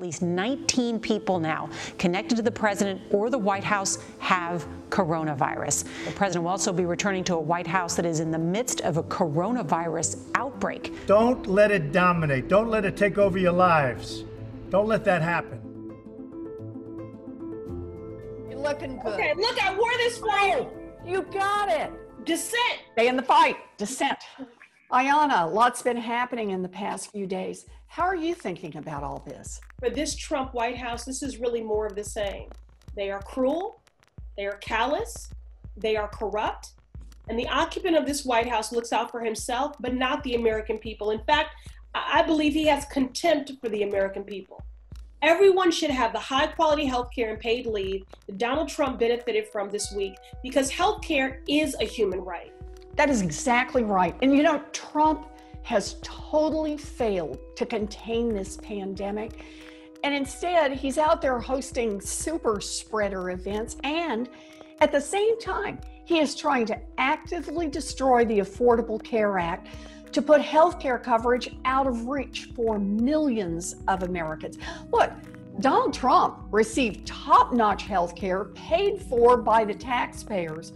least 19 people now connected to the president or the White House have coronavirus. The president will also be returning to a White House that is in the midst of a coronavirus outbreak. Don't let it dominate. Don't let it take over your lives. Don't let that happen. You're looking good. Okay, look, I wore this for you. You got it. Dissent. Stay in the fight. Dissent. Ayanna, lots been happening in the past few days. How are you thinking about all this? For this Trump White House, this is really more of the same. They are cruel, they are callous, they are corrupt, and the occupant of this White House looks out for himself, but not the American people. In fact, I believe he has contempt for the American people. Everyone should have the high quality health care and paid leave that Donald Trump benefited from this week, because health care is a human right. That is exactly right. And you know, Trump has totally failed to contain this pandemic. And instead, he's out there hosting super spreader events. And at the same time, he is trying to actively destroy the Affordable Care Act to put health care coverage out of reach for millions of Americans. Look, Donald Trump received top-notch health care paid for by the taxpayers,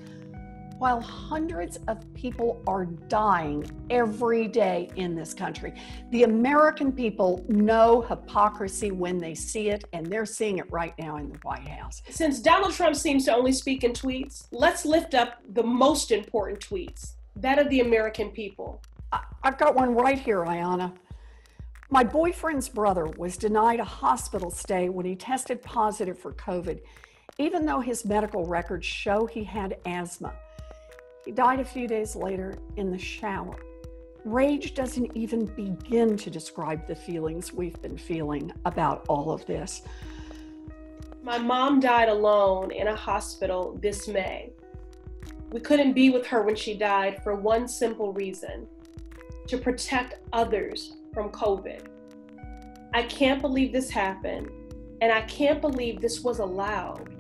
while hundreds of people are dying every day in this country. The American people know hypocrisy when they see it, and they're seeing it right now in the White House. Since Donald Trump seems to only speak in tweets, let's lift up the most important tweets, that of the American people. I've got one right here, Ayanna. My boyfriend's brother was denied a hospital stay when he tested positive for COVID, even though his medical records show he had asthma. He died a few days later in the shower. Rage doesn't even begin to describe the feelings we've been feeling about all of this. My mom died alone in a hospital this May. We couldn't be with her when she died for one simple reason: to protect others from COVID. I can't believe this happened, and I can't believe this was allowed.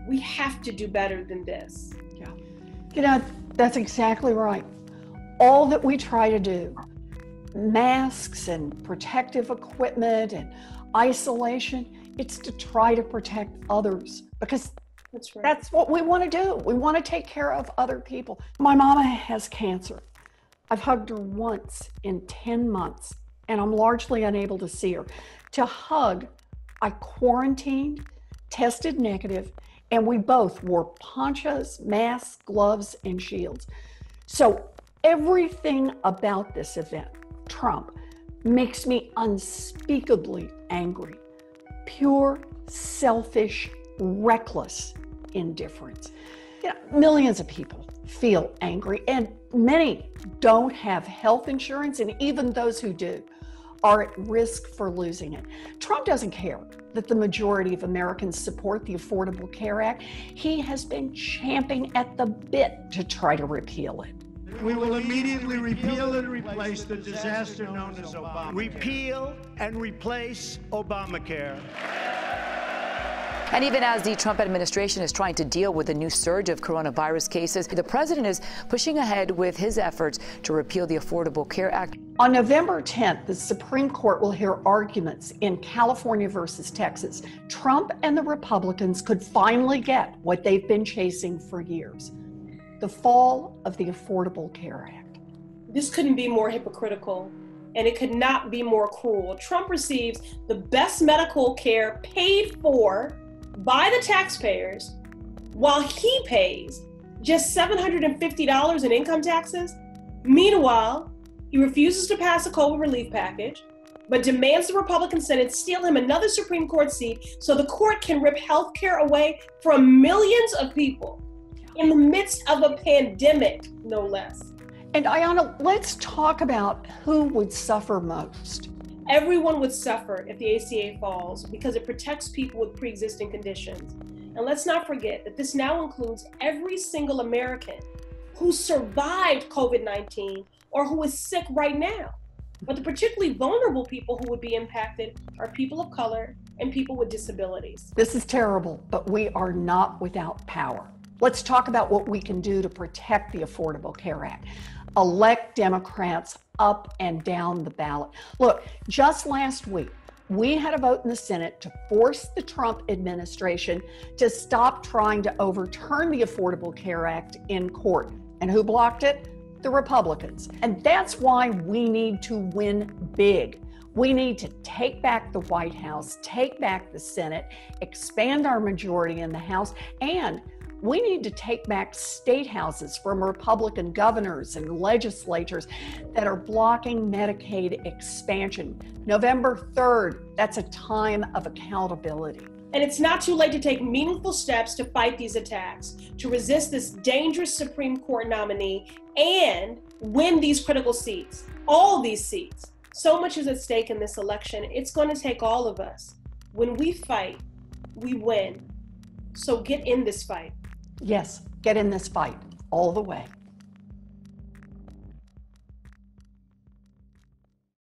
We have to do better than this. Yeah. You know, that's exactly right. All that we try to do, masks and protective equipment and isolation, it's to try to protect others, because That's right. that's what we want to do. We want to take care of other people. My mama has cancer. I've hugged her once in 10 months, and I'm largely unable to see her. To hug, I quarantined, tested negative, and we both wore ponchos, masks, gloves, and shields. So everything about this event, Trump, makes me unspeakably angry. Pure, selfish, reckless indifference. You know, millions of people feel angry, and many don't have health insurance, and even those who do are at risk for losing it. Trump doesn't care that the majority of Americans support the Affordable Care Act. He has been champing at the bit to try to repeal it. We will immediately repeal and replace the disaster known as Obama. Repeal and replace Obamacare. And even as the Trump administration is trying to deal with a new surge of coronavirus cases, the president is pushing ahead with his efforts to repeal the Affordable Care Act. On November 10th, the Supreme Court will hear arguments in California versus Texas. Trump and the Republicans could finally get what they've been chasing for years: the fall of the Affordable Care Act. This couldn't be more hypocritical, and it could not be more cruel. Trump receives the best medical care paid for by the taxpayers, while he pays just $750 in income taxes. Meanwhile, he refuses to pass a COVID relief package, but demands the Republican Senate steal him another Supreme Court seat so the court can rip health care away from millions of people in the midst of a pandemic, no less. And Ayanna, let's talk about who would suffer most. Everyone would suffer if the ACA falls, because it protects people with pre-existing conditions. And let's not forget that this now includes every single American who survived COVID-19 or who is sick right now. But the particularly vulnerable people who would be impacted are people of color and people with disabilities. This is terrible, but we are not without power. Let's talk about what we can do to protect the Affordable Care Act. Elect Democrats up and down the ballot. Look, just last week, We had a vote in the Senate to force the Trump administration to stop trying to overturn the Affordable Care Act in court. And who blocked it? The Republicans. And that's why we need to win big. We need to take back the White House, take back the Senate, expand our majority in the House, and we need to take back state houses from Republican governors and legislators that are blocking Medicaid expansion. November 3rd, that's a time of accountability. And it's not too late to take meaningful steps to fight these attacks, to resist this dangerous Supreme Court nominee and win these critical seats, all these seats. So much is at stake in this election. It's going to take all of us. When we fight, we win. So get in this fight. Yes, get in this fight all the way.